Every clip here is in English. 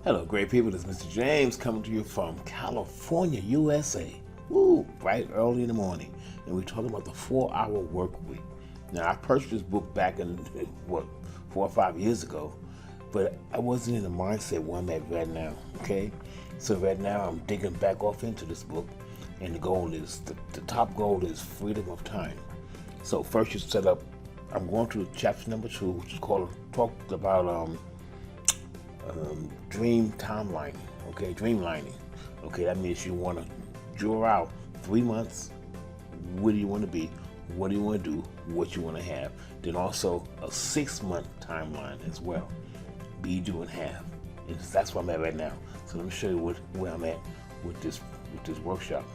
Hello, great people. This is Mr. James coming to you from California, USA. Woo, bright early in the morning. And we're talking about the 4-hour work week. Now, I purchased this book back in, 4 or 5 years ago, but I wasn't in the mindset where I'm at right now, okay? So right now, I'm digging back off into this book, and the goal is, the top goal is freedom of time. So first you set up, I'm going to chapter number 2, which is talked about dream timelining, okay, dreamlining. Okay, that means you want to draw out 3 months, where do you want to be, what do you want to do, what you want to have. Then also a 6-month timeline as well, be, do, and have. And that's where I'm at right now. So let me show you where I'm at with this workshop.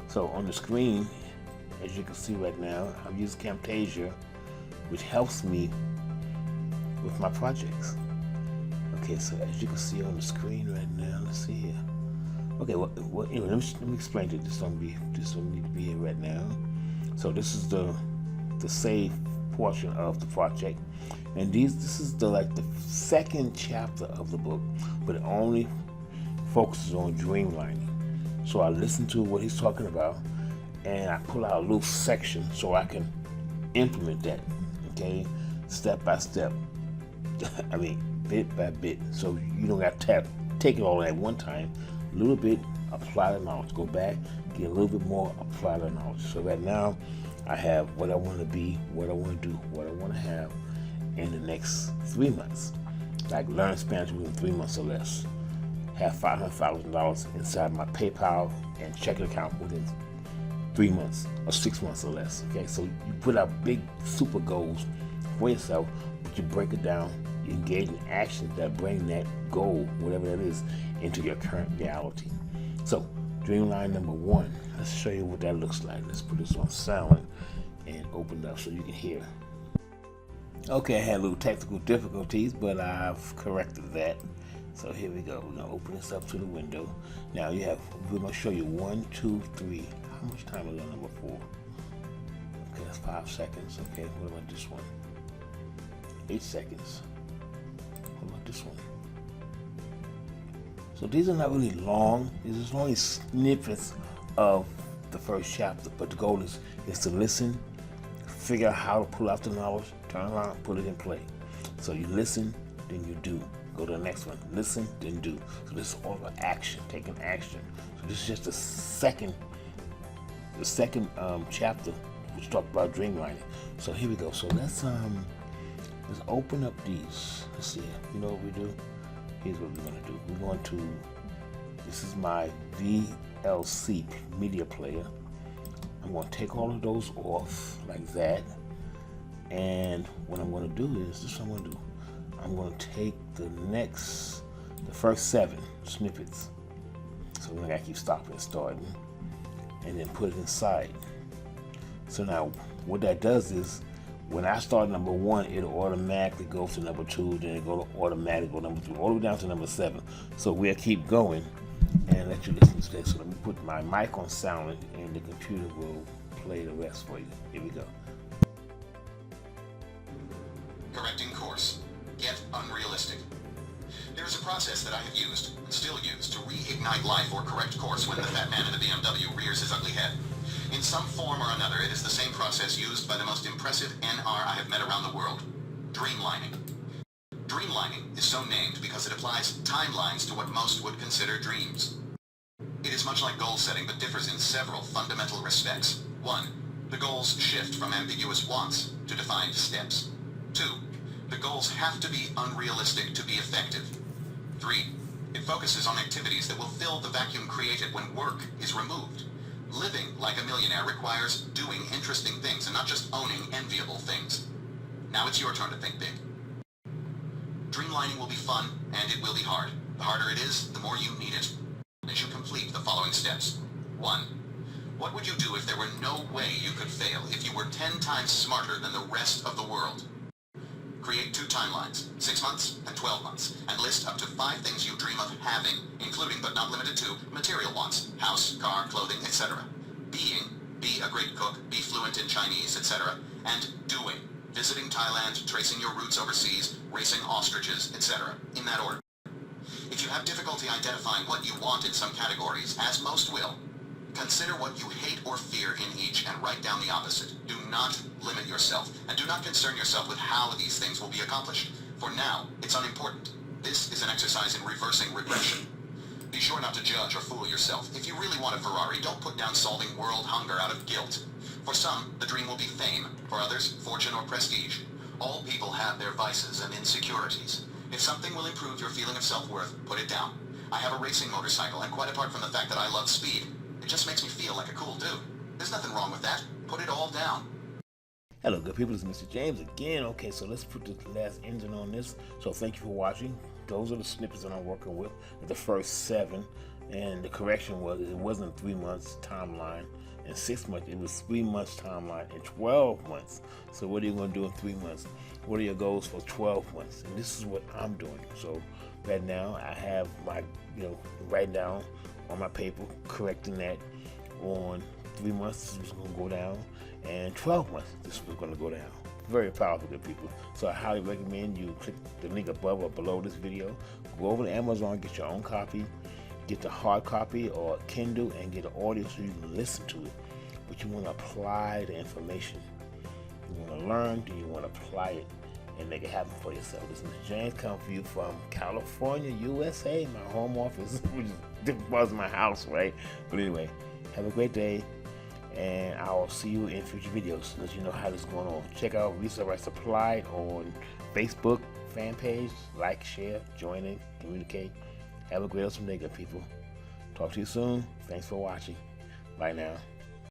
So on the screen, as you can see right now, I'm using Camtasia, which helps me with my projects. Okay, so as you can see on the screen right now, let's see here. Okay, well anyway, let me explain to you. This don't need to be here right now. So this is the save portion of the project, and this is the second chapter of the book, but it only focuses on dreamlining. So I listen to what he's talking about, and I pull out a little section so I can implement that. Okay, step by step. I mean, bit by bit, so you don't got to take it all at one time. A little bit, apply the knowledge. Go back, get a little bit more, apply the knowledge. So right now, I have what I want to be, what I want to do, what I want to have in the next 3 months. Like learn Spanish within 3 months or less. Have $500,000 inside my PayPal and checking account within 3 months or 6 months or less. Okay, so you put out big super goals for yourself, but you break it down. You engage in actions that bring that goal, whatever that is, into your current reality. So, dreamline number 1. Let's show you what that looks like. Let's put this on silent and open it up so you can hear. Okay, I had a little technical difficulties, but I've corrected that. So here we go. We're gonna open this up to the window. Now we're gonna show you 1, 2, 3. How much time is on number 4? Okay, that's 5 seconds. Okay, what about this one? 8 seconds. What about this one? So these are not really long. These are only snippets of the first chapter, but the goal is to listen, figure out how to pull out the knowledge, turn around, put it in play. So you listen, then you do. Go to the next one. Listen, then do. So this is all about action, taking action. So this is just the second chapter, which talked about dreamlining. So here we go. So let's open up these. Let's see. You know what we do? Here's what we're going to do. We're going to, this is my VLC media player. I'm going to take all of those off like that. And what I'm going to do is, this is what I'm going to do. I'm going to take the first 7 snippets. So we're going to keep stopping and starting. And then put it inside. So now, what that does is, when I start number 1, it'll automatically go to number 2, then it'll automatically go number 3, all the way down to number 7. So we'll keep going and let you listen to this. So let me put my mic on silent, and the computer will play the rest for you. Here we go. Correcting course. Get unrealistic. There is a process that I have used, and still use, to reignite life or correct course when the fat man in the BMW rears his ugly head. In some form or another, it is the same process used by the most impressive NR I have met around the world. Dreamlining. Dreamlining is so named because it applies timelines to what most would consider dreams. It is much like goal setting, but differs in several fundamental respects. 1. The goals shift from ambiguous wants to defined steps. 2. The goals have to be unrealistic to be effective. 3. It focuses on activities that will fill the vacuum created when work is removed. Living like a millionaire requires doing interesting things and not just owning enviable things. Now it's your turn to think big. Dreamlining will be fun, and it will be hard. The harder it is, the more you need it. As you complete the following steps. 1. What would you do if there were no way you could fail, if you were 10 times smarter than the rest of the world? Create 2 timelines, 6 months and 12 months, and list up to 5 things you dream of having, including but not limited to material wants, house, car, clothing, etc. Being, be a great cook, be fluent in Chinese, etc. And doing, visiting Thailand, tracing your roots overseas, racing ostriches, etc. In that order. If you have difficulty identifying what you want in some categories, as most will, consider what you hate or fear in each and write down the opposite. Do not limit yourself, and do not concern yourself with how these things will be accomplished. For now, it's unimportant. This is an exercise in reversing regression. Be sure not to judge or fool yourself. If you really want a Ferrari, don't put down solving world hunger out of guilt. For some, the dream will be fame. For others, fortune or prestige. All people have their vices and insecurities. If something will improve your feeling of self-worth, put it down. I have a racing motorcycle, and quite apart from the fact that I love speed, it just makes me feel like a cool dude. There's nothing wrong with that. Put it all down. Hello, good people. This is Mr. James again. Okay, so let's put the last engine on this. So thank you for watching. Those are the snippets that I'm working with. The first 7, and the correction was it wasn't 3 months timeline and 6 months. It was 3 months timeline and 12 months. So what are you going to do in 3 months? What are your goals for 12 months? And this is what I'm doing. So right now I have my, write down on my paper, correcting that on 3 months. This is going to go down, and 12 months. This was going to go down. Very powerful, good people. So I highly recommend you click the link above or below this video. Go over to Amazon, get your own copy, get the hard copy or Kindle, and get an audio so you can listen to it. But you want to apply the information. You want to learn, do you want to apply it and make it happen for yourself? This is James coming for you from California, USA, my home office, which was my house, right? But anyway, have a great day, and I'll see you in future videos to let you know how this is going on. Check out Research Rights Applied on Facebook fan page. Like, share, join in, communicate. Have a great awesome day, good people. Talk to you soon. Thanks for watching. Bye now.